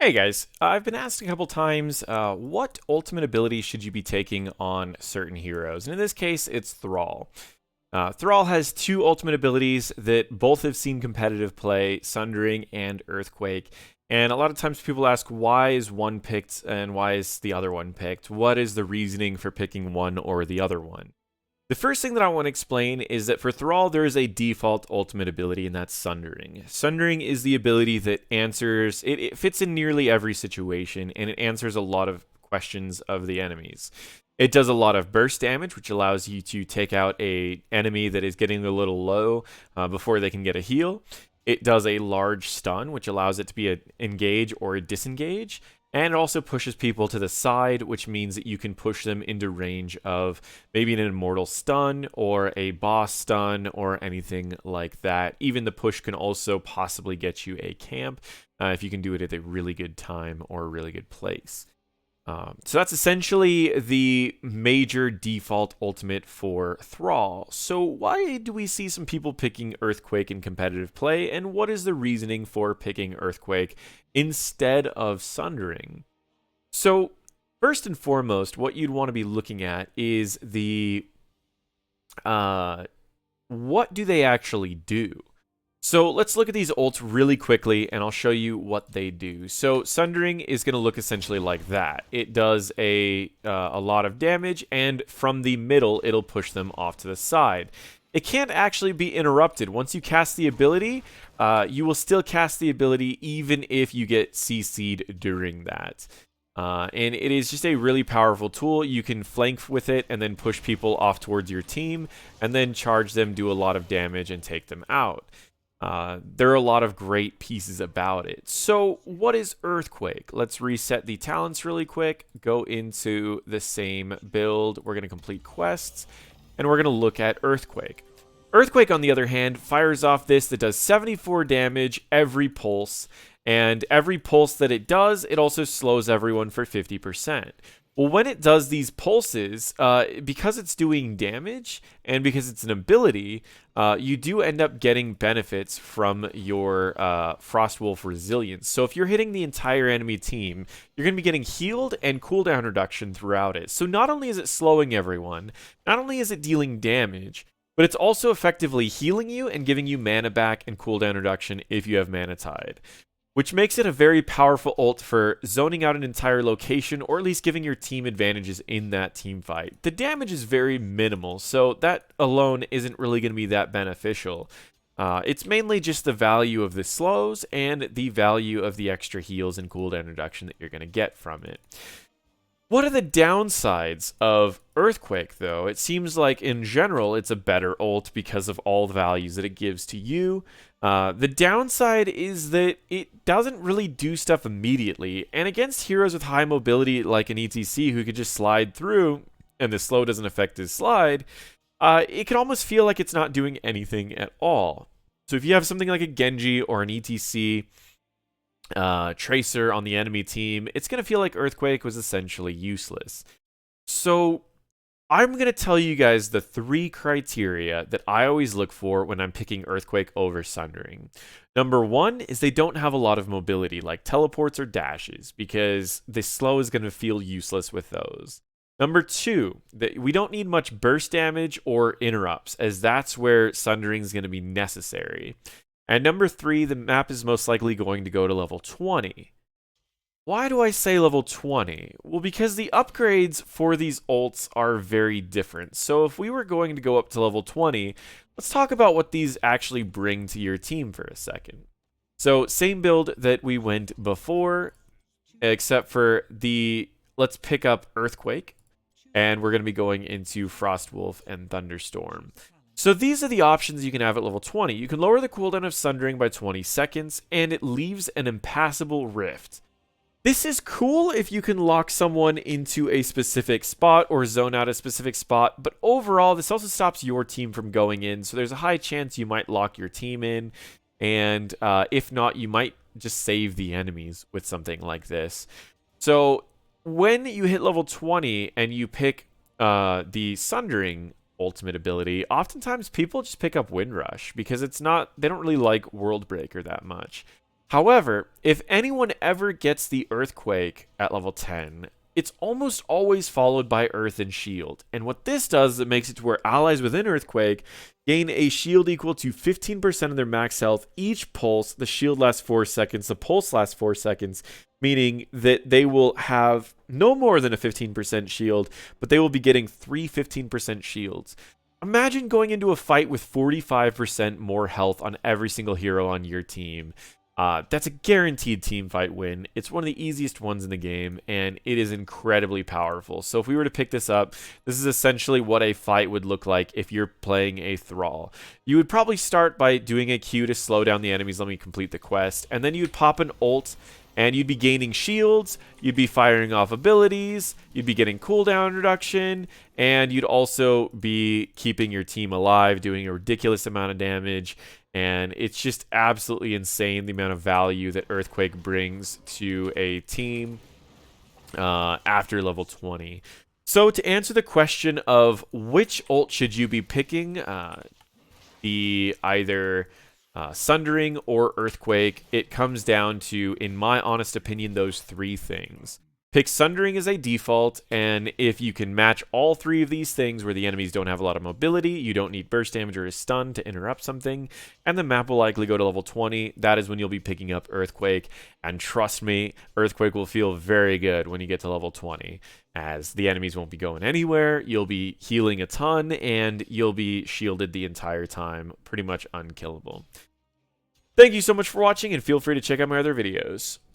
Hey guys, I've been asked a couple times, what ultimate ability should you be taking on certain heroes? And in this case, it's Thrall. Thrall has two ultimate abilities that both have seen competitive play, Sundering and Earthquake. And a lot of times people ask, why is one picked and why is the other one picked? What is the reasoning for picking one or the other one? The first thing that I want to explain is that for Thrall, there is a default ultimate ability, and that's Sundering. Sundering is the ability that answers, it fits in nearly every situation, and it answers a lot of questions of the enemies. It does a lot of burst damage, which allows you to take out a enemy that is getting a little low before they can get a heal. It does a large stun, which allows it to be a engage or a disengage. And it also pushes people to the side, which means that you can push them into range of maybe an immortal stun or a boss stun or anything like that. Even the push can also possibly get you a camp if you can do it at a really good time or a really good place. So that's essentially the major default ultimate for Thrall. So why do we see some people picking Earthquake in competitive play, and what is the reasoning for picking Earthquake instead of Sundering? So first and foremost, what you'd want to be looking at is the what do they actually do? So let's look at these ults really quickly, and I'll show you what they do. So Sundering is going to look essentially like that. It does a lot of damage, and from the middle, it'll push them off to the side. It can't actually be interrupted. Once you cast the ability, you will still cast the ability even if you get CC'd during that. And it is just a really powerful tool. You can flank with it and then push people off towards your team, and then charge them, do a lot of damage, and take them out. There are a lot of great pieces about it. So what is Earthquake? Let's reset the talents really quick, go into the same build. We're going to complete quests, and we're going to look at Earthquake. Earthquake, on the other hand, fires off this that does 74 damage every pulse, and every pulse that it does, it also slows everyone for 50%. Well, when it does these pulses, because it's doing damage and because it's an ability, you do end up getting benefits from your Frostwolf resilience. So if you're hitting the entire enemy team, you're going to be getting healed and cooldown reduction throughout it. So not only is it slowing everyone, not only is it dealing damage, but it's also effectively healing you and giving you mana back and cooldown reduction if you have Mana Tide, which makes it a very powerful ult for zoning out an entire location, or at least giving your team advantages in that team fight. The damage is very minimal, so that alone isn't really going to be that beneficial. It's mainly just the value of the slows and the value of the extra heals and cooldown reduction that you're going to get from it. What are the downsides of Earthquake, though? It seems like, in general, it's a better ult because of all the values that it gives to you. The downside is that it doesn't really do stuff immediately, and against heroes with high mobility like an ETC who could just slide through, and the slow doesn't affect his slide, it can almost feel like it's not doing anything at all. So if you have something like a Genji or an ETC Tracer on the enemy team, it's going to feel like Earthquake was essentially useless. So I'm going to tell you guys the 3 criteria that I always look for when I'm picking Earthquake over Sundering. Number 1 is they don't have a lot of mobility, like teleports or dashes, because the slow is going to feel useless with those. Number 2, that we don't need much burst damage or interrupts, as that's where Sundering is going to be necessary. And number 3, the map is most likely going to go to level 20. Why do I say level 20? Well, because the upgrades for these ults are very different. So if we were going to go up to level 20, let's talk about what these actually bring to your team for a second. So same build that we went before, except for let's pick up Earthquake, and we're going to be going into Frostwolf and Thunderstorm. So these are the options you can have at level 20. You can lower the cooldown of Sundering by 20 seconds, and it leaves an impassable rift. This is cool if you can lock someone into a specific spot or zone out a specific spot, but overall, this also stops your team from going in, so there's a high chance you might lock your team in, and if not, you might just save the enemies with something like this. So when you hit level 20 and you pick the Sundering ultimate ability, oftentimes people just pick up Windrush because they don't really like World Breaker that much. However, if anyone ever gets the Earthquake at level 10, it's almost always followed by Earth and Shield. And what this does is it makes it to where allies within Earthquake gain a shield equal to 15% of their max health each pulse. The shield lasts 4 seconds, the pulse lasts 4 seconds, meaning that they will have no more than a 15% shield, but they will be getting 3 15% shields. Imagine going into a fight with 45% more health on every single hero on your team. That's a guaranteed team fight win. It's one of the easiest ones in the game, and it is incredibly powerful. So if we were to pick this up, this is essentially what a fight would look like if you're playing a Thrall. You would probably start by doing a Q to slow down the enemies, let me complete the quest, and then you'd pop an ult, and you'd be gaining shields, you'd be firing off abilities, you'd be getting cooldown reduction, and you'd also be keeping your team alive, doing a ridiculous amount of damage. And it's just absolutely insane the amount of value that Earthquake brings to a team after level 20. So to answer the question of which ult should you be picking, the either Sundering or Earthquake, it comes down to, in my honest opinion, those 3 things. Pick Sundering as a default, and if you can match all 3 of these things where the enemies don't have a lot of mobility, you don't need burst damage or a stun to interrupt something, and the map will likely go to level 20, that is when you'll be picking up Earthquake. And trust me, Earthquake will feel very good when you get to level 20, as the enemies won't be going anywhere, you'll be healing a ton, and you'll be shielded the entire time, pretty much unkillable. Thank you so much for watching, and feel free to check out my other videos.